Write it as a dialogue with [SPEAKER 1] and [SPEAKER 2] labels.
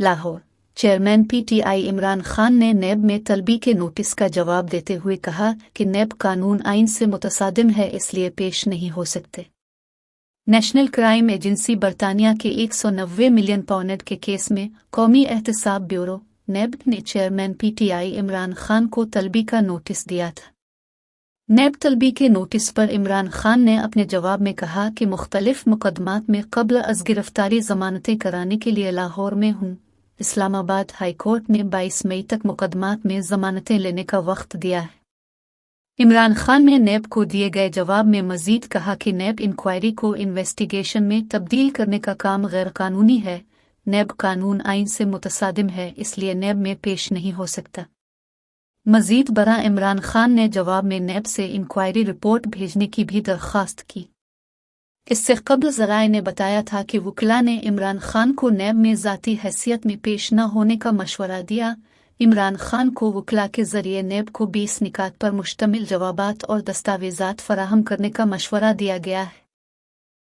[SPEAKER 1] Lahore. Chairman PTI Imran Khan ने नेब में तलबी के नोटिस का जवाब देते हुए कहा कि नेब कानून आइन से मुतसादिम है, इसलिए पेश नहीं हो सकते। नेशनल क्राइम एजेंसी बरतानिया के 190 मिलियन पाउंड के केस में कौमी एहतसाब ब्यूरो नेब ने चेयरमैन PTI इमरान खान को तलबी का नोटिस दिया था। नेब तलबी के नोटिस पर इमरान खान ने अपने जवाब में कहा कि मुख्तलिफ मुकदमात में क़ब्ल अज़ गिरफ्तारी ज़मानतें कराने के लिए लाहौर में हूँ। इस्लामाबाद हाई कोर्ट ने 22 मई तक मुकदमात में ज़मानतें लेने का वक्त दिया है। इमरान खान ने नेब को दिए गए जवाब में मज़ीद कहा कि नेब इंक्वायरी को इन्वेस्टिगेशन में तब्दील करने का काम गैर कानूनी है। नेब कानून आइन से मुतसादिम है, इसलिए नेब में पेश नहीं हो सकता। मज़ीद बरा इमरान खान ने जवाब में नेब से इंक्वायरी रिपोर्ट भेजने की भी दरख्वास्त की। इससे कबल ज़राए ने बताया था कि वकला ने इमरान खान को नेब में ज़ाती हैसियत में पेश न होने का मशवरा दिया। इमरान खान को वकला के ज़रिए नेब को 20 निकात पर मुश्तमिल जवाबात और दस्तावेज़ात फराहम करने का मशवरा दिया गया है।